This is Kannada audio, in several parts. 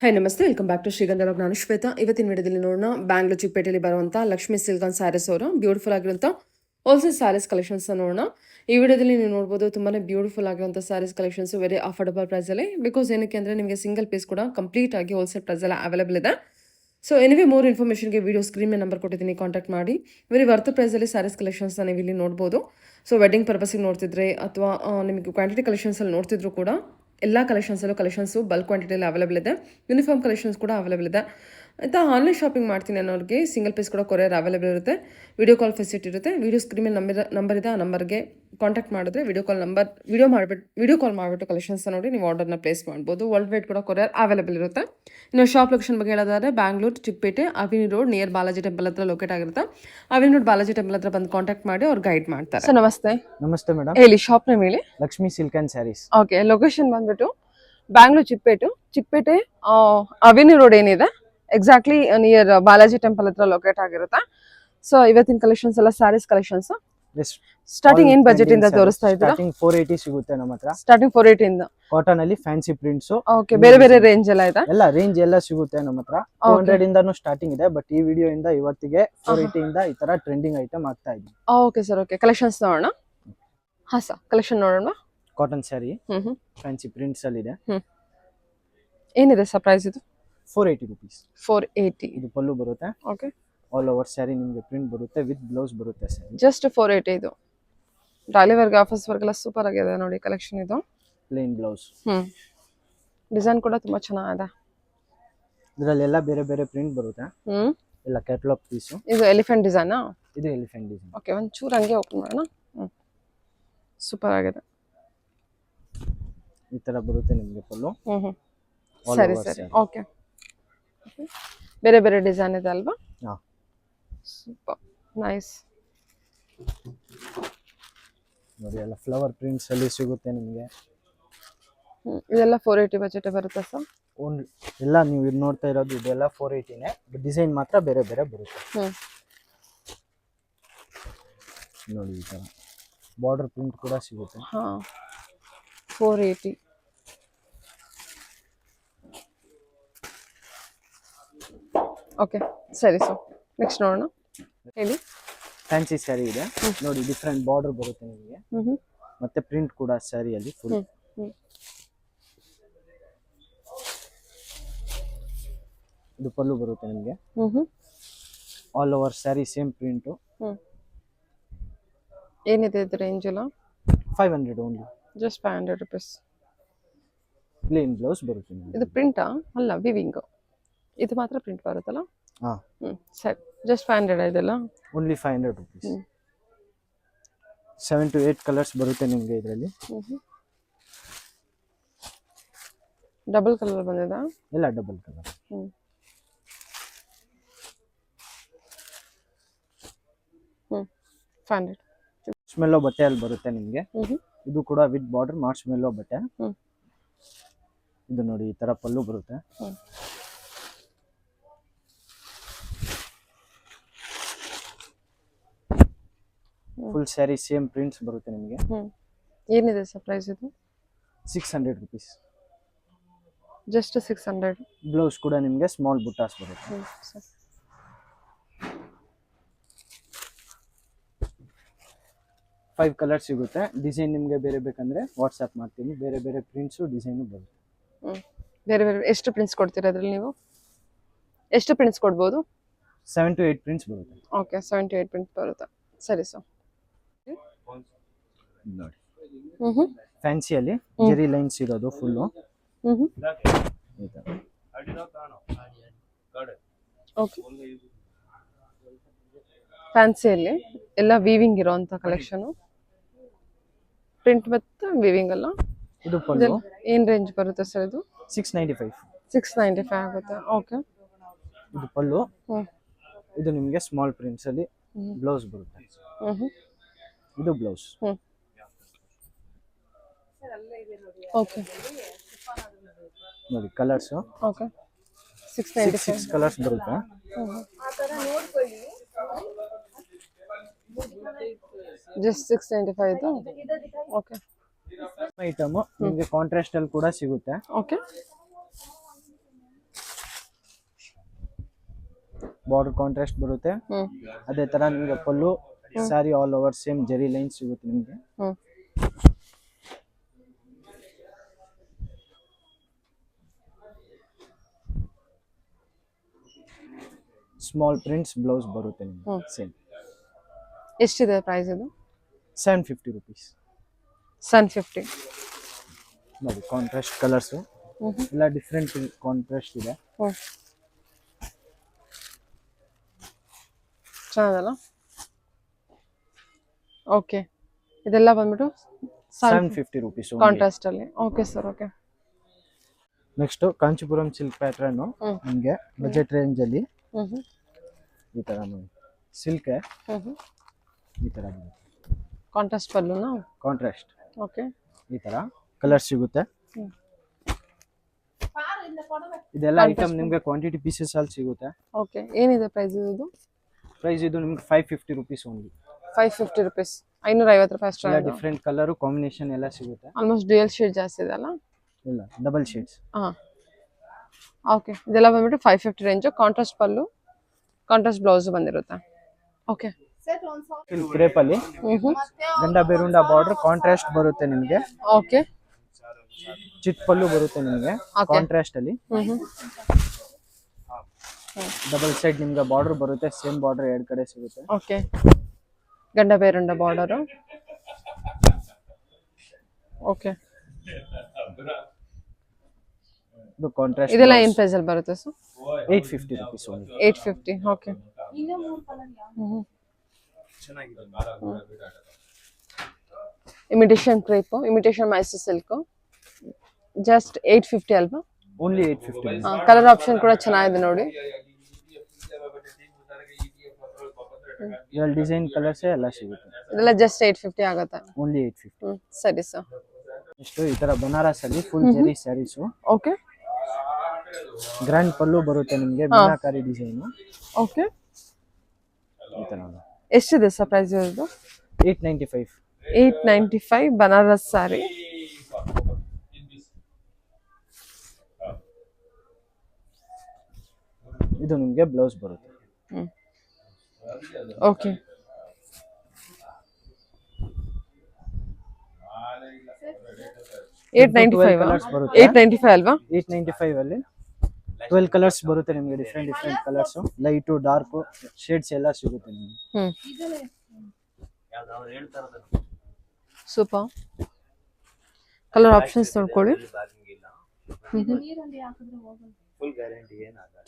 ಹಾಯ್ ನಮಸ್ತೆ, ವೆಲ್ಕಮ್ ಬ್ಯಾಕ್ ಟು ಶ್ರೀಗಂಧ ಲಾಗ್. ನಾನು ಶ್ವೇತಾ. ಇವತ್ತಿನ ವಿಡಿಯೋದಲ್ಲಿ ನೋಡೋಣ ಬ್ಯಾಂಗ್ಳೂರ್ ಚಿಕ್ಕಪೇಟೆಯಲ್ಲಿ ಬರುವಂಥ ಲಕ್ಷ್ಮೀ ಸಿಲ್ಕ್ ಅಂಡ್ ಸ್ಯಾರೀಸ್ ಅವರ ಬ್ಯೂಟಿಫುಲ್ ಆಗಿರುವಂಥ ಹೋಲ್ಸೇಲ್ ಸ್ಯಾರೀಸ್ ಕಲೆಕ್ಷನ್ಸ್ ನೋಡೋಣ. ಈ ವಿಡಿಯೋದಲ್ಲಿ ನೀವು ನೋಡ್ಬೋದು ತುಂಬಾ ಬ್ಯೂಟಿಫುಲ್ ಆಗಿರುವಂಥ ಸ್ಯಾರೀಸ್ ಕಲೆಕ್ಷನ್ಸ್ ವೆರಿ ಅಫೋರ್ಡಬಲ್ ಪ್ರೈಸಲ್ಲಿ. ಬಿಕಾಸ್ ಏನಕ್ಕೆ ಅಂದರೆ ನಿಮಗೆ ಸಿಂಗಲ್ ಪೀಸ್ ಕೂಡ ಕಂಪ್ಲೀಟ್ ಆಗಿ ಹೋಲ್ಸೇಲ್ ಪ್ರೈಸಲ್ಲಿ ಅವೈಲೇಬಲ್ ಇದೆ. ಸೊ ಎನಿವೆ ಮೋರ್ ಇನ್ಫಾರ್ಮೇಷನ್ಗೆ ವಿಡಿಯೋ ಸ್ಕ್ರೀನ್ ಮೇಲೆ ನಂಬರ್ ಕೊಟ್ಟಿದ್ದೀನಿ, ಕಾಂಟ್ಯಾಕ್ಟ್ ಮಾಡಿ. ವೆರಿ ವರ್ತ್ ಪ್ರೈಸಲ್ಲಿ ಸ್ಯಾರೀಸ್ ಕಲೆಕ್ಷನ್ಸ್ನ ನೀವು ಇಲ್ಲಿ ನೋಡ್ಬೋದು. ಸೊ ವೆಡ್ಡಿಂಗ್ ಪರ್ಪಸ್ಗೆ ನೋಡ್ತಿದ್ರೆ ಅಥವಾ ನಿಮಗೆ ಕ್ವಾಂಟಿಟಿ ಕಲೆಕ್ಷನ್ಸಲ್ಲಿ ನೋಡ್ತಿದ್ರು ಕೂಡ ಎಲ್ಲ ಕಲೆಕ್ಷನ್ಸು ಬಲ್ಕ್ ಕ್ವಾಂಟಿಟಿಯಲ್ಲಿ ಅವೈಲೇಬಲ್ ಇದೆ. ಯೂನಿಫಾರ್ಮ್ ಕಲೆಕ್ಷನ್ಸ್ ಕೂಡ ಅವೈಲೇಬಲ್ ಇದೆ. ಆಯಿತಾ, ಆನ್ಲೈನ್ ಶಾಪಿಂಗ್ ಮಾಡ್ತೀನಿ ಅನ್ನೋರಿಗೆ ಸಿಂಗಲ್ ಪೀಸ್ ಕೂಡ ಕೊರಿಯರ್ ಅವೈಲೇಬಲ್ ಇರುತ್ತೆ. ವಿಡಿಯೋ ಕಾಲ್ ಫೆಸಿಲಿಟಿ ಇರುತ್ತೆ. ವಿಡಿಯೋ ಸ್ಕ್ರೀನ್ ಮೇಲೆ ನಂಬರ್ ಇದೆ, ಆ ನಂಬರ್ಗೆ ಕಾಂಟ್ಯಾಕ್ಟ್ ಮಾಡಿದ್ರೆ ವಿಡಿಯೋ ಕಾಲ್ ಮಾಡಿಬಿಟ್ಟು ಕಲೆಕ್ಷನ್ಸ್ ನೋಡಿ ನೀವು ಆರ್ಡರ್ನ ಪ್ಲೇಸ್ ಮಾಡ್ಬೋದು. ವರ್ಲ್ಡ್ ವೈಡ್ ಕೂಡ ಕೊರಿಯರ್ ಅವೈಲೇಬಲ್ ಇರುತ್ತೆ. ಇನ್ನು ಶಾಪ್ ಲೊಕೇಶನ್ ಬಗ್ಗೆ ಹೇಳೋದಾದ್ರೆ Bangalore Chickpete avenue road near Balaji temple ಹತ್ರ ಲೊಕೇಟ್ ಆಗಿರುತ್ತೆ. ಅವಿನಿ ರೋಡ್ ಬಾಲಾಜಿ ಟೆಂಪಲ್ ಹತ್ರ ಬಂದು ಕಾಂಟ್ಯಾಕ್ಟ್ ಮಾಡಿ ಅವ್ರು ಗೈಡ್ ಮಾಡ್ತಾರೆ. ಸರ್ ನಮಸ್ತೆ. ನಮಸ್ತೆ ಮೇಡಮ್, ಹೇಳಿ, ಶಾಪ್ ನೇಮ್ ಹೇಳಿ. Lakshmi silk and saris. Okay, location ಬಂದ್ಬಿಟ್ಟು ಬ್ಯಾಂಗ್ಳೂರ್ ಚಿಕ್ಕಪೇಟೆ ಅವಿನಿ ರೋಡ್ ಏನಿದೆ ಎಕ್ಸಾಕ್ಟ್ಲಿ ನಿಯರ್ ಬಾಲಾಜಿ ಟೆಂಪಲ್ ಹತ್ರ ಲೊಕೇಟ್ ಆಗಿರುತ್ತೆ. ಸೊ ಇವತ್ತಿನ ಕಲೆಕ್ಷನ್ಸ್ ಎಲ್ಲ ಸ್ಯಾರೀಸ್ ಕಲೆಕ್ಷನ್ಸ್. ಸ್ಟಾರ್ಟಿಂಗ್ ಏನ್ ಬಜೆಟ್ ಇಂದ ತೋರಿಸ್ತಾ ಇದ್ದೀರಾ? ಸ್ಟಾರ್ಟಿಂಗ್ 480 ಸಿಗುತ್ತೆ ನಮ್ಮ ಹತ್ರ. ಸ್ಟಾರ್ಟಿಂಗ್ 480 ಇಂದ ಕಾಟನ್ ಅಲ್ಲಿ ಫ್ಯಾನ್ಸಿ ಪ್ರಿಂಟ್ಸ್. ಓಕೆ, ಬೇರೆ ಬೇರೆ ರೇಂಜ್ ಎಲ್ಲ ಇದೆ. ಎಲ್ಲ ರೇಂಜ್ ಎಲ್ಲ ಸಿಗುತ್ತೆ ನಮ್ಮ ಹತ್ರ. 200 ಇಂದಾನು ಸ್ಟಾರ್ಟಿಂಗ್ ಇದೆ, ಬಟ್ ಈ ವಿಡಿಯೋ ಇಂದ ಇವತ್ತಿಗೆ 480 ಇಂದ ಈ ತರ ಟ್ರೆಂಡಿಂಗ್ ಐಟಮ್ ಆಗ್ತಾ ಇದೆ. ಓಕೆ ಸರ್, ಓಕೆ, ಕಲೆಕ್ಷನ್ಸ್ ನೋಡೋಣ. ಹಾ ಸರ್, ಕಲೆಕ್ಷನ್ ನೋಡೋಣ. ಕಾಟನ್ ಸ್ಯಾರಿ ಫ್ಯಾನ್ಸಿ ಪ್ರಿಂಟ್ಸ್ ಅಲ್ಲಿ ಇದೆ. ಏನಿದೆ ಸರ್ ಪ್ರೈಸ್? ಇದು 480 rupees. 480. ಇದು ಪಲ್ಲು ಬರುತ್ತೆ. ಓಕೆ, ಆಲ್ ಓವರ್ ಸ್ಯಾರಿ ನಿಮಗೆ ಪ್ರಿಂಟ್ ಬರುತ್ತೆ, ವಿತ್ ಬ್ಲೌಸ್ ಬರುತ್ತೆ ಸ್ಯಾರಿ. ಜಸ್ಟ್ 480. ಇದು ಡೈಲಿ ವರ್ಗ ಆಫೀಸ್ ವರ್ಗ ಎಲ್ಲ ಸೂಪರ್ ಆಗಿದೆ ನೋಡಿ ಕಲೆಕ್ಷನ್. ಇದು ಪ್ಲೇನ್ ಬ್ಲೌಸ್. ಡಿಸೈನ್ ಕೂಡ ತುಂಬಾ ಚೆನ್ನಾಗಿದೆ. ಇದರಲ್ಲೆಲ್ಲ ಬೇರೆ ಬೇರೆ ಪ್ರಿಂಟ್ ಬರುತ್ತೆ. ಎಲ್ಲ ಕ್ಯಾಟಲಾಗ್ ಪೀಸ್. ಇದು ಎಲಿಫೆಂಟ್ ಡಿಸೈನಾ? ಇದು ಎಲಿಫೆಂಟ್ ಡಿಸೈನ್. ಓಕೆ, ಒಂದು ಚೂರು ಹಂಗೆ ಓಪನ್ ಮಾಡೋಣ. ಸೂಪರ್ ಆಗಿದೆ. ಈ ತರ ಬರುತ್ತೆ ನಿಮಗೆ ಪಲ್ಲು. ಸರಿ ಸರಿ, ಓಕೆ. ಬೇರೆ ಬೇರೆ ಡಿಸೈನ್ ಇದೆ ಅಲ್ವಾ? Super nice. ನೋಡಿ, ಎಲ್ಲ ಫ್ಲವರ್ ಪ್ರಿಂಟ್ಸ್ ಅಲ್ಲಿ ಸಿಗುತ್ತೆ ನಿಮಗೆ. ಇದೆಲ್ಲ 480 ಬಜೆಟ್ ಬರುತ್ತೆ ಸರ್. ಎಲ್ಲ ನೀವು ಇದು ನೋಡ್ತಾ ಇರೋದು ಇದೆಲ್ಲ 480ನೇ, ಡಿಸೈನ್ ಮಾತ್ರ ಬೇರೆ ಬೇರೆ ಬರುತ್ತೆ. ನೋಡಿ, ಈ ತರ ಬಾರ್ಡರ್ ಪ್ರಿಂಟ್ ಕೂಡ ಸಿಗುತ್ತೆ. 480. ಓಕೆ, ಸರಿ ಸರ್. ನೆಕ್ಸ್ಟ್ ನೋಡೋಣ, ಹೇಳಿ. ಫ್ಯಾನ್ಸಿ ಸ್ಯಾರಿ ಇದೆ ನೋಡಿ, ಡಿಫ್ರೆಂಟ್ ಬಾರ್ಡರ್ ಬರುತ್ತೆ ನಿಮಗೆ, ಮತ್ತೆ ಪ್ರಿಂಟ್ ಕೂಡ ಸ್ಯಾರಿಯಲ್ಲಿ ಫುಲ್. ಇದು ಪಲ್ಲು ಬರುತ್ತೆ ನಿಮಗೆ. All over sari same print. ಏನಿದೆ ಇದು ರೇಂಜ್ ಎಲ್ಲ? 500 only. Just 500 rupees. Plain blouse ಬರುತ್ತೆ ನಿಮಗೆ. ಇದು ಪ್ರಿಂಟಾ? ಅಲ್ಲ, ವಿವಿಂಗ್. ಇದು ಮಾತ್ರ ಪ್ರಿಂಟ್ ಬರುತ್ತಲ್ಲ? ಸರಿ, ಜಸ್ಟ್ 500 ಇದೆಲ್ಲ? Only 500 rupees. 7 to 8 ಕಲರ್ಸ್ ಬರುತ್ತೆ ನಿಮಗೆ ಇದರಲ್ಲಿ. ಡಬಲ್ ಕಲರ್ ಬಂದಿದೆ? ಎಲ್ಲ ಡಬಲ್ ಕಲರ್. ಮಾರ್ಷ್ಮೆಲ್ಲೋ ಬಟ್ಟೆಯಲ್ಲಿ ಬರುತ್ತೆ ನಿಮಗೆ. ಇದು ಕೂಡ ವಿತ್ ಬಾರ್ಡರ್ ಮಾರ್ಷ್ಮೆಲ್ಲೋ ಬಟ್ಟೆ. ಇದು ನೋಡಿ, ಈ ತರ ಪಲ್ಲು ಬರುತ್ತೆ. ಫುಲ್ ಸ್ಯಾರಿ ಸೇಮ್ ಪ್ರಿಂಟ್ಸ್ ಬರುತ್ತೆ ನಿಮಗೆ. ಏನಿದೆ ಸರ್ ಪ್ರೈಸ್? ಇದು 600 rupees. ಜಸ್ಟ್ 600. ಬ್ಲೌಸ್ ಕೂಡ ನಿಮಗೆ ಸ್ಮಾಲ್ ಬುಟ್ಟಾಸ್ ಬರುತ್ತೆ. 5 ಕಲರ್ಸ್ ಸಿಗುತ್ತೆ. ಡಿಸೈನ್ ನಿಮಗೆ ಬೇರೆ ಬೇಕಂದ್ರೆ ವಾಟ್ಸ್ಆಪ್ ಮಾಡ್ತೀನಿ. ಬೇರೆ ಬೇರೆ ಪ್ರಿಂಟ್ಸ್ ಡಿಸೈನ್ ಬರುತ್ತೆ. ಬೇರೆ ಬೇರೆ ಎಷ್ಟು ಪ್ರಿಂಟ್ಸ್ ಕೊಡ್ತೀರಾ ಅದ್ರಲ್ಲಿ ನೀವು? ಎಷ್ಟು ಪ್ರಿಂಟ್ಸ್ ಕೊಡ್ಬೋದು? 7 to 8 ಪ್ರಿಂಟ್ಸ್ ಬರುತ್ತೆ. ಓಕೆ, 7 to 8 ಪ್ರಿಂಟ್ಸ್ ಬರುತ್ತೆ. ಸರಿ ಸರ್. ನೋಡಿ, ಫ್ಯಾನ್ಸಿಯಲ್ಲಿ ಜೆರಿ ಲೈನ್ಸ್ ಇರೋದು ಫುಲ್ಲು. ಓಕೆ, ಫ್ಯಾನ್ಸಿಯಲ್ಲಿ ಎಲ್ಲ ವೀವಿಂಗ್ ಇರೋಂಥ ಕಲೆಕ್ಷನು. ಪ್ರಿಂಟ್ ಮತ್ತು ವೀವಿಂಗ್ ಅಲ್ಲ? ಇದು ಪಲ್ಲು. ಏನು ರೇಂಜ್ ಬರುತ್ತೆ ಸರ್ ಇದು? 695. 695 ಆಗುತ್ತೆ. ಓಕೆ, ಇದು ಪಲ್ಲು. ಇದು ನಿಮಗೆ ಸ್ಮಾಲ್ ಪ್ರಿಂಟ್ಸ್ ಅಲ್ಲಿ ಬ್ಲೌಸ್ ಬರುತ್ತೆ. ಇದು ಬ್ಲೌಸ್. ಓಕೆ, ನೋಡಿ ಕಲರ್ಸ್. ಓಕೆ, 695 ಕಲರ್ಸ್ ಬರುತ್ತೆ. ಜಸ್ಟ್ 695 ಇದು. ಓಕೆ, ಐಟಮ್ ನಿಮಗೆ ಕಾಂಟ್ರಾಸ್ಟ್ ಅಲ್ಲಿ ಕೂಡ ಸಿಗುತ್ತೆ. ಓಕೆ, ಬಾರ್ಡರ್ ಕಾಂಟ್ರಾಸ್ಟ್ ಬರುತ್ತೆ. ಹ್ಮ್ ಅದೇ ತರ ನಿಮಗೆ ಪಲ್ಲು ಸ್ಯಾರಿ ಆಲ್ ಓವರ್ ಸೇಮ್ ಜರಿ ಲೈನ್ ಸಿಗುತ್ತೆ ನಿಮಗೆ. ಹ್ಮ್ ಸ್ಮಾಲ್ ಪ್ರಿಂಟ್ಸ್ ಬ್ಲೌಸ್ ಬರುತ್ತೆ ನಿಮಗೆ ಸೇಮ್. ಎಷ್ಟಿದೆ ಪ್ರೈಸ್ ಇದು? 750 rupees. 750. ನೋಡಿ ಕಾಂಟ್ರಾಸ್ಟ್ ಕಲರ್ಸ್ ಎಲ್ಲ ಡಿಫ್ರೆಂಟ್ ಕಾಂಟ್ರಾಸ್ಟ್ ಇದೆ. ಚೆನ್ನಾಗಲ್ಲ? ಓಕೆ, ಇದೆಲ್ಲ ಬಂದ್ಬಿಟ್ಟು 750 rupees. ಕಾಂಟ್ರಾಸ್ಟ್ ಅಲ್ಲಿ. Okay sir, okay. Next Kanchipuram silk pattern ನಿಮಗೆ ಬಜೆಟ್ ರೇಂಜ್ ಅಲ್ಲಿ ಈ ತರ ನೋಡಿ ಸಿಲ್ಕ್ ಈ ತರ ಕಾಂಟ್ರಾಸ್ಟ್ ಪಲ್ಲುನಾ? ಕಾಂಟ್ರಾಸ್ಟ್. ಓಕೆ, ಈ ತರ ಕಲರ್ ಸಿಗುತ್ತೆ. ಇದೆಲ್ಲ ಐಟಮ್ ನಿಮಗೆ ಕ್ವಾಂಟಿಟಿ ಪೀಸಸ್ ಅಲ್ಲಿ ಸಿಗುತ್ತೆ. ಓಕೆ, ಏನಿದೆ ಪ್ರೈಸ್ ಇದು? ಪ್ರೈಸ್ ಇದು ನಿಮಗೆ 550 rupees ಓನ್ಲಿ. 550 rupees, 550 ರೂಪಾಯಿ ಅಷ್ಟೇ. ಡಿಫ್ರೆಂಟ್ ಕಲರ್ ಕಾಂಬಿನೇಷನ್ ಎಲ್ಲ ಸಿಗುತ್ತೆ. ಆಲ್ಮೋಸ್ಟ್ ಡ್ಯುಯಲ್ ಶೇಡ್ ಜಾಸ್ತಿ ಇದೆ ಅಲ್ಲ? ಇಲ್ಲ, ಡಬಲ್ ಶೇಡ್ಸ್. ಓಕೆ, ಇದೆಲ್ಲ ಬಂದ್ಬಿಟ್ಟು 550 ರೇಂಜ್. ಕಾಂಟ್ರಾಸ್ಟ್ ಪಲ್ಲು, ಕಾಂಟ್ರಾಸ್ಟ್ ಬ್ಲೌಸ್ ಬಂದಿರುತ್ತೆ. ಓಕೆ, ಕ್ರೇಪ್ ಅಲ್ಲಿ ಗಂಡ ಬೇರುಂಡ ಬಾರ್ಡರ್ ಕಾಂಟ್ರಾಸ್ಟ್ ಬರುತ್ತೆ ನಿಮಗೆ. ಓಕೆ, ಚಿಟ್ ಪಲ್ಲು ಬರುತ್ತೆ ನಿಮಗೆ ಕಾಂಟ್ರಾಸ್ಟ್ ಅಲ್ಲಿ. ಡಬಲ್ ಸೈಡ್ ನಿಮ್ಗೆ ಬಾರ್ಡರ್ ಬರುತ್ತೆ, ಸೇಮ್ ಬಾರ್ಡರ್ ಎರಡು ಕಡೆ ಸಿಗುತ್ತೆ. ಓಕೆ, ಗಂಡ ಬೇರುಂಡ ಬಾರ್ಡರ್. ಓಕೆ, ಇದು ಕಾಂಟ್ರಾಸ್ಟ್. ಇದೆಲ್ಲ ಏನ್ ಪ್ರೈಸ್ ಅಲ್ಲಿ ಬರುತ್ತೆ sir? 850 rupees only. 850. Okay, imitation crepe, imitation Mysore silk, just 850 ಅಲ್ವಾ? ಓನ್ಲಿ 850. ಕಲರ್ ಆಪ್ಷನ್ ಕೂಡ ಚೆನ್ನಾಗಿದೆ ನೋಡಿ. ಇದರಲ್ಲಿ ಡಿಸೈನ್ ಕಲರ್ಸ್ ಎಲ್ಲ ಸಿಗುತ್ತೆ. ಇದೆಲ್ಲ ಜಸ್ಟ್ 850 ಆಗುತ್ತೆ. ಓನ್ಲಿ 850. ಸರಿ ಸರ್. ಇಷ್ಟು ಈ ತರ ಬನಾರಸ್ ಅಲ್ಲಿ ಫುಲ್ ಜರಿ ಸ್ಯಾರೀಸ್. ಓಕೆ, ಗ್ರ್ಯಾಂಡ್ ಪಲ್ಲು ಬರುತ್ತೆ ನಿಮಗೆ, ಮೀನಾಕಾರಿ ಡಿಸೈನ್. ಓಕೆ, ಈ ತರ ಎಷ್ಟಿದೆ ಸರ್ ಪ್ರೈಸ್ ಇದು? 895. 895 ಬನಾರಸ್ ಸಾರಿ. ಇದು ನಿಮಗೆ ಬ್ಲೌಸ್ ಬರುತ್ತೆ. ಓಕೆ, ಏಟ್ ನೈಂಟಿ ಫೈವ್ ಅಲ್ವಾ? 895 ಅಲ್ಲಿ 12 ಕಲರ್ಸ್ ಬರುತ್ತೆ ನಿಮಗೆ, different colours, light dark shades ಎಲ್ಲ ಸಿಗುತ್ತೆ ನಿಮಗೆ. ಸೂಪರ್. ಕಲರ್ ಆಪ್ಷನ್ಸ್ ನೋಡ್ಕೊಳ್ಳಿ.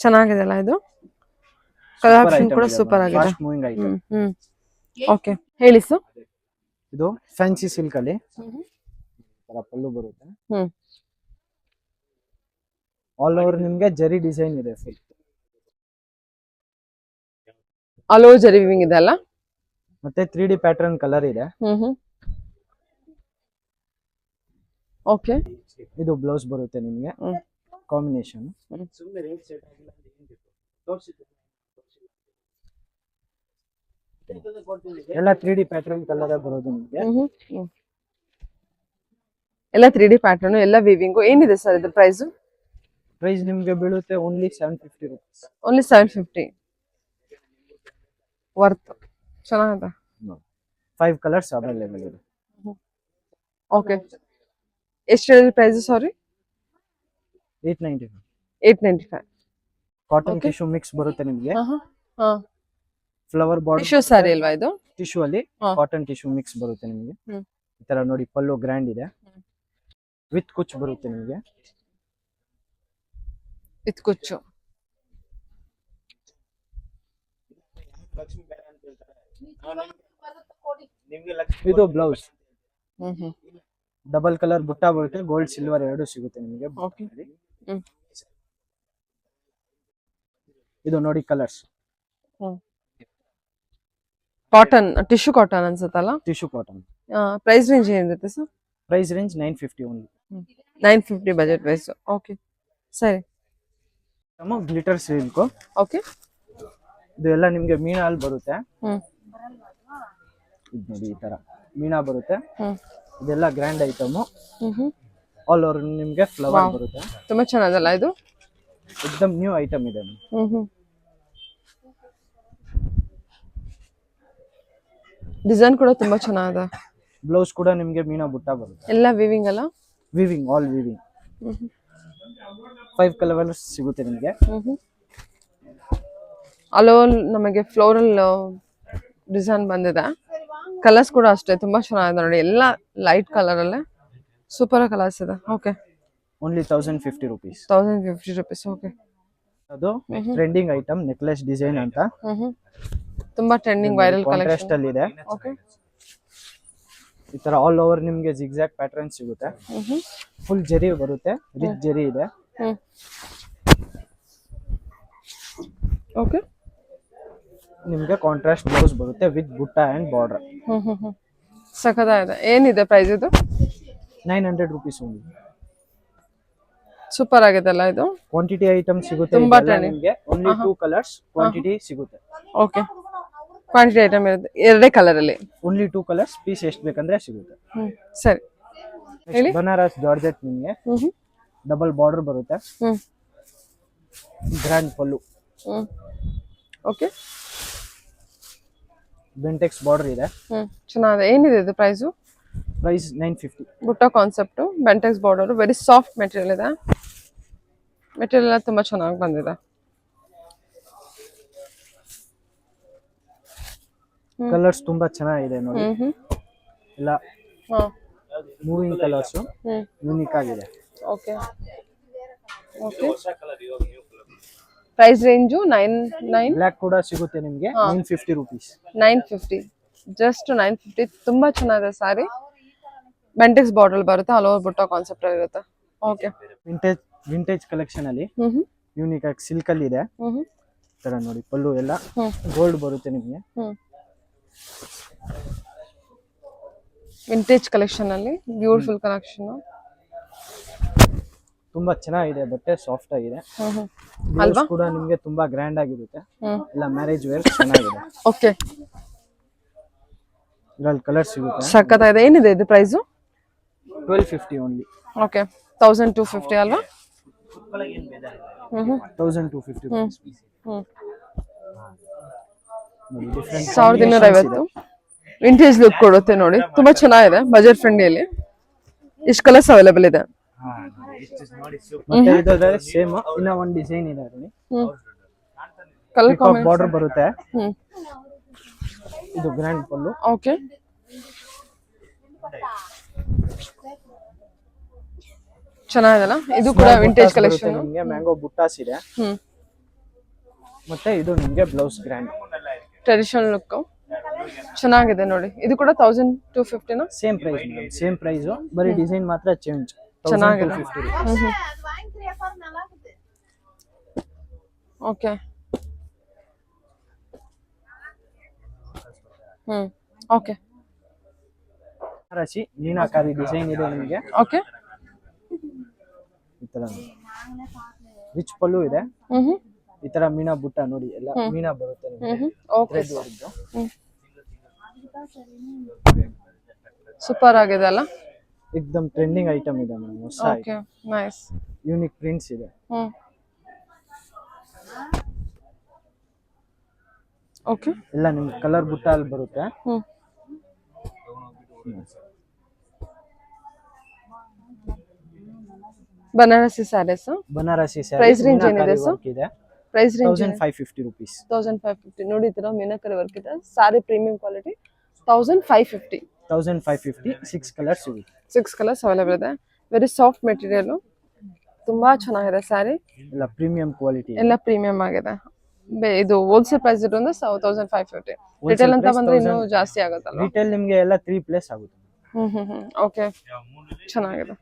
ಚೆನ್ನಾಗಿದೆ ಅಲ್ಲ ಇದು? ಕಲರ್ ಆಪ್ಷನ್ ಕೂಡ ಸೂಪರ್ ಆಗಿದೆ. Fast moving item. ಓಕೆ, ಹೇಳಿ ಸರ್. ಇದು ಫ್ಯಾನ್ಸಿ ಸಿಲ್ಕ್ ಅಲ್ಲಿ ತರ ಪಲ್ಲು ಬರುತ್ತೆ. ಆಲ್ ಓವರ್ ನಿಮ್ಗೆ ಜರಿ ಡಿಸೈನ್ ಇದೆ ಫುಲ್. ಆಲ್ ಓವರ್ ಜರಿ ವಿವಿಂಗ್ ಇದೆ ಅಲ್ಲ? ಮತ್ತೆ 3D ಪ್ಯಾಟರ್ನ್ ಕಲರ್ ಇದೆ. ಓಕೆ, ಇದು ಬ್ಲೌಸ್ ಬರುತ್ತೆ ನಿಮ್ಗೆ ಕಾಂಬಿನೇಷನ್. ಎಲ್ಲ 3D ಪ್ಯಾಟರ್ನ್ ಕಲರ್ ಬರೋದು ನಿಮ್ಗೆ. ಎಲ್ಲ 3D ಪ್ಯಾಟರ್ನ್, ಎಲ್ಲ ವಿವಿಂಗು. ಏನಿದೆ ಸರ್ ಇದ್ರ ಪ್ರೈಸ್? ಪ್ರೈಸ್ ನಿಮ್ಗೆ ಬೀಳುತ್ತೆ ಓನ್ಲಿ 750 rupees. ಓನ್ಲಿ 750. ವರ್ತ್. ಚೆನ್ನಾಗಿದೆ. 5 ಕಲರ್ಸ್ ಅವೈಲೇಬಲ್ ಇದೆ. ಓಕೆ, ಎಷ್ಟು ಹೇಳಿದ್ರಿ ಪ್ರೈಸ್? ಸಾರಿ, 895. 895. ಕಾಟನ್ ಟಿಶ್ಯೂ ಮಿಕ್ಸ್ ಬರುತ್ತೆ ನಿಮ್ಗೆ. ಫ್ಲವರ್ ಬಾರ್ಡರ್ ಟಿಶ್ಯೂ ಸಾರಿ ಅಲ್ವಾ ಇದು? ಟಿಶ್ಯೂ ಅಲ್ಲಿ ಕಾಟನ್ ಟಿಶ್ಯೂ ಮಿಕ್ಸ್ ಬರುತ್ತೆ ನಿಮ್ಗೆ. ಈ ತರ ನೋಡಿ ಪಲ್ಲು ಗ್ರ್ಯಾಂಡ್ ಇದೆ, ವಿತ್ ಕುಚ್ ಬರುತ್ತೆ ನಿಮ್ಗೆ. ವಿತ್ ಕುಚ್ಚು. ಇದು ಬ್ಲೌಸ್. ಡಬಲ್ ಕಲರ್ ಬುಟ್ಟ ಬರುತ್ತೆ, ಗೋಲ್ಡ್ ಸಿಲ್ವರ್ ಎರಡು ಸಿಗುತ್ತೆ ನಿಮಗೆ. ಇದು ನೋಡಿ ಕಲರ್ಸ್. ಕಾಟನ್, ಟಿಶ್ಯೂ ಕಾಟನ್ ಅನ್ಸುತ್ತಲ್ಲ? Tissue cotton. ಪ್ರೈಸ್ ರೇಂಜ್ ಏನಿರುತ್ತೆ sir? Price range 950 only. 950 budget wise. Okay, ಸರಿ. Glitter silk. ಓಕೆ, ಇದು ಎಲ್ಲ ನಿಮ್ಗೆ ಮೀನಾ ಅಲ್ಲಿ ಬರುತ್ತೆ. ಇದು ನೋಡಿ ಈ ತರ ಮೀನಾ ಬರುತ್ತೆ. ಇದೆಲ್ಲ ಗ್ರ್ಯಾಂಡ್ ಐಟಮ್. ಆಲ್ ಓವರ್ ನಿಮ್ಗೆ ಫ್ಲವರ್ ಬರುತ್ತೆ. ತುಂಬಾ ಚೆನ್ನಾಗಲ್ಲ ಇದು? एकदम ನ್ಯೂ ಐಟಮ್ ಇದೆ. ಡಿಸೈನ್ ಕೂಡ ತುಂಬಾ ಚೆನ್ನಾಗಿದೆ. ಬ್ಲೌಸ್ ಕೂಡ ನಿಮಗೆ ಮೀನಾ ಬುಟ್ಟ ಬರುತ್ತೆ. ಎಲ್ಲ ವಿವಿಂಗ್ ಅಲ್ಲ? Viewing, all viewing. 5 ಕಲರ್ಸ್ ಸಿಗುತ್ತೆ ನಿಮಗೆ. ಅಲೋಲ್ ನಮಗೆ ಫ್ಲೋರಲ್ ಡಿಸೈನ್ ಬಂದಿದೆ. ಕಲರ್ಸ್ ಕೂಡ ಅಷ್ಟೇ ತುಂಬಾ ಚೆನ್ನಾಗಿದೆ ನೋಡಿ, ಎಲ್ಲ ಲೈಟ್ ಕಲರ್ ಅಲ್ಲೇ ಸೂಪರ್ ಕಲರ್ಸ್ ಇದೆ. Okay, only 1050 rupees. 1050 rupees. Okay, ಅದು ಟ್ರೆಂಡಿಂಗ್ ಐಟಮ್, ನೆಕ್ಲೆಸ್ ಡಿಸೈನ್ ಅಂತ. ತುಂಬಾ ಟ್ರೆಂಡಿಂಗ್ ವೈರಲ್ ಕಾಂಟ್ರಾಸ್ಟ್ ಕಲೆಕ್ಷನ್. ಅಲ್ಲಿ ಇದೆ. ಓಕೆ, ಈ ತರ ಆಲ್ ಓವರ್ ನಿಮಗೆ ಜಿಗ್ಜಾಗ್ ಪ್ಯಾಟರ್ನ್ ಸಿಗುತ್ತೆ. ಫುಲ್ ಜರಿ ಬರುತ್ತೆ, ರಿಚ್ ಜರಿ ಇದೆ. ಓಕೆ, ನಿಮಗೆ ಕಾಂಟ್ರಾಸ್ಟ್ ಬ್ಲೌಸ್ ಬರುತ್ತೆ ವಿತ್ ಬುಟ್ಟ ಅಂಡ್ ಬಾರ್ಡರ್. ಸಖತ್ತಾಗಿದೆ. ಏನಿದೆ ಪ್ರೈಸ್ ಇದು? 900 rupees ಓನ್ಲಿ. ಸೂಪರ್ ಆಗಿದೆ ಅಲ್ಲ ಇದು? ಕ್ವಾಂಟಿಟಿ ಐಟಮ್ ಸಿಗುತ್ತೆ. ತುಂಬಾ ಇದೆಲ್ಲ ನಿಮಗೆ ಓನ್ಲಿ 2 ಕಲರ್ಸ್ ಕ್ವಾಂಟಿಟಿ ಸಿಗುತ್ತೆ. ಓಕೆ, ಕ್ವಾಂಟಿಟಿ ಐಟಮ್ ಇರುತ್ತೆ ಎರಡೇ ಕಲರ್ ಅಲ್ಲಿ. ಓನ್ಲಿ 2 ಕಲರ್ಸ್, ಪೀಸ್ ಎಷ್ಟು ಬೇಕಂದ್ರೆ ಸಿಗುತ್ತೆ. ಸರಿ ಹೇಳಿ. ಬನಾರಸ್ ಜಾರ್ಜೆಟ್ ನಿಮಗೆ ಡಬಲ್ ಬಾರ್ಡರ್ ಬರುತ್ತೆ, grand pallu. Okay, Bentex border ಇದೆ. ಚೆನ್ನಾಗಿದೆ. ಏನಿದೆ ಇದು price? Price 950. Butta concept, Bentex border, very soft material ಇದೆ. ಮೆಟೀರಿಯಲ್ ಎಲ್ಲ ತುಂಬಾ ಚೆನ್ನಾಗಿ ಬಂದಿದೆ. ಕಲರ್ಸ್ ತುಂಬಾ ಚೆನ್ನಾಗಿದೆ ನೋಡಿ, ಎಲ್ಲ ಮೂವಿಂಗ್ ಕಲರ್ಸ್, ಯೂನಿಕ್ ಆಗಿದೆ. Okay okay, price range 9 black ಕೂಡ ಸಿಗುತ್ತೆ ನಿಮಗೆ 950 rupees. 950, ಜಸ್ಟ್ 950. ತುಂಬಾ ಚೆನ್ನಾಗಿದೆ ಸಾರಿ. ಬೆಂಟೆಕ್ಸ್ ಬಾರ್ಡರ್ ಬರುತ್ತೆ, ಆಲ್ ಓವರ್ ಬುಟ್ಟ ಕಾನ್ಸೆಪ್ಟ್ ಇರುತ್ತೆ. ಓಕೆ, ವಿಂಟೇಜ್ ಕಲೆಕ್ಷನ್ ಅಲ್ಲಿ ಯೂನಿಕ್ ಆಗಿ ಸಿಲ್ಕ್ ಅಲ್ಲಿ ಇದೆ. ತರ ನೋಡಿ, ಪಲ್ಲು ಎಲ್ಲ ಗೋಲ್ಡ್ ಬರುತ್ತೆ ನಿಮಗೆ. ವಿಂಟೇಜ್ ಕಲೆಕ್ಷನ್ ಅಲ್ಲಿ ಬ್ಯೂಟಿಫುಲ್ ಕಲೆಕ್ಷನ್. ತುಂಬಾ ಚೆನ್ನಾಗಿದೆ, ಬಟ್ಟೆ ಸಾಫ್ಟ್ ಆಗಿದೆ. ಅಲ್ವಾ? ಕೂಡ ನಿಮಗೆ ತುಂಬಾ ಗ್ರ್ಯಾಂಡ್ ಆಗಿರುತ್ತೆ. ಎಲ್ಲ ಮ್ಯಾರೇಜ್ ವೇರ್ ಚೆನ್ನಾಗಿದೆ. ಓಕೆ, ಇದ್ರಲ್ಲಿ ಕಲರ್ ಸಿಗುತ್ತೆ. ಸಖತ್ತಾಗಿದೆ. ಏನಿದೆ ಇದು ಪ್ರೈಸು? 1250 ಓನ್ಲಿ. ಓಕೆ, 1250 ಅಲ್ವಾ? 1250 rupees. ನೋಡಿ, ಡಿಫರೆಂಟ್ 1250 ವಿಂಟೇಜ್ ಲುಕ್ ಕೊಡುತ್ತೆ ನೋಡಿ, ತುಂಬಾ ಚೆನ್ನಾಗಿದೆ. ಬಜೆಟ್ ಫ್ರೆಂಡ್ಲಿಯಲ್ಲಿ ಎಷ್ಟು ಕಲರ್ಸ್ ಅವೈಲೇಬಲ್ ಇದೆ? ಮತ್ತೆ ಇದಾದ್ರೆ ಸೇಮ್ ಇನ್ನ ಒಂದು ಡಿಸೈನ್ ಇದೆ ನೋಡಿ. ಕಲರ್ ಬಾರ್ಡರ್ ಬರುತ್ತೆ. ಇದು ಗ್ರ್ಯಾಂಡ್ ಪಲ್ಲು. ಓಕೆ, ಚೆನ್ನಾಗಿದೆಲ್ಲ ಇದು ಕೂಡ ವಿಂಟೇಜ್ ಕಲೆಕ್ಷನ್. ನಿಮಗೆ ಮ್ಯಾಂಗೋ ಬುಟ್ಟಾಸ್ ಇದೆ. ಮತ್ತೆ ಇದು ನಿಮಗೆ ಬ್ಲೌಸ್ ಗ್ರ್ಯಾಂಡ್ ಟ್ರೆಡಿಷನಲ್ ಲುಕ್ ಚೆನ್ನಾಗಿದೆ ನೋಡಿ. ಇದು ಕೂಡ 1250 ನಾ? Same price madam, same price, ಬರೀ ಡಿಸೈನ್ ಮಾತ್ರ ಚೇಂಜ್. ಚೆನ್ನಾಗಿದೆ. ಓಕೆ, ಓಕೆ, ರಾಶಿ ಮೀನಾಕಾರಿ ಡಿಸೈನ್ ಇದೆ ನಿಮಗೆ. ಓಕೆ, ಈ ತರ ರಿಚ್ ಪಲ್ಲು ಇದೆ. ಈ ತರ ಮೀನಾ ಬುಟ್ಟ ನೋಡಿ, ಎಲ್ಲ ಮೀನಾ ಬರುತ್ತೆ ನಿಮಗೆ. ಓಕೆ, ಸೂಪರ್ ಆಗಿದೆ ಅಲ್ಲ? ಏಕ್ದಮ್ ಟ್ರೆಂಡಿಂಗ್ ಐಟಮ್ ಇದೆ ಮೇಡಮ್, ಹೊಸ ಓಕೆ, ನೈಸ್. ಯೂನಿಕ್ ಪ್ರಿಂಟ್ಸ್ ಇದೆ. ಓಕೆ, ಎಲ್ಲ ನಿಮ್ಗೆ ಕಲರ್ ಬುಟ್ಟ ಅಲ್ಲಿ ಬರುತ್ತೆ. Banarasi saris. Banarasi price range ಏನಿದೆ ಸರ್? Price range 1550 rupees. 1550 ನೋಡಿದ್ದೀರಾ, ಮೀನಾಕರಿ ವರ್ಕ್ ಇದೆ. ಸಾರಿ ಪ್ರೀಮಿಯಂ ಕ್ವಾಲಿಟಿ. 1550. 1550, 6 ಕಲರ್ಸ್ ಸಿಗುತ್ತೆ. 6 ಕಲರ್ಸ್ ಅವೈಲೇಬಲ್ ಇದೆ. ವೆರಿ ಸಾಫ್ಟ್ ಮೆಟೀರಿಯಲ್, ತುಂಬಾ ಚೆನ್ನಾಗಿದೆ ಸ್ಯಾರಿ. ಎಲ್ಲ ಪ್ರೀಮಿಯಂ ಕ್ವಾಲಿಟಿ, ಎಲ್ಲ ಪ್ರೀಮಿಯಂ ಆಗಿದೆ. ಇದು ಹೋಲ್ಸೇಲ್ ಪ್ರೈಸ್ ಇರೋದು 1550. ರಿಟೇಲ್ ಅಂತ ಬಂದ್ರೆ ಇನ್ನೂ ಜಾಸ್ತಿ ಆಗುತ್ತಲ್ಲ? ರಿಟೇಲ್ ನಿಮಗೆ ಎಲ್ಲ 3+ ಆಗುತ್ತೆ. ಓಕೆ, ಚೆನ್ನಾಗಿದೆ.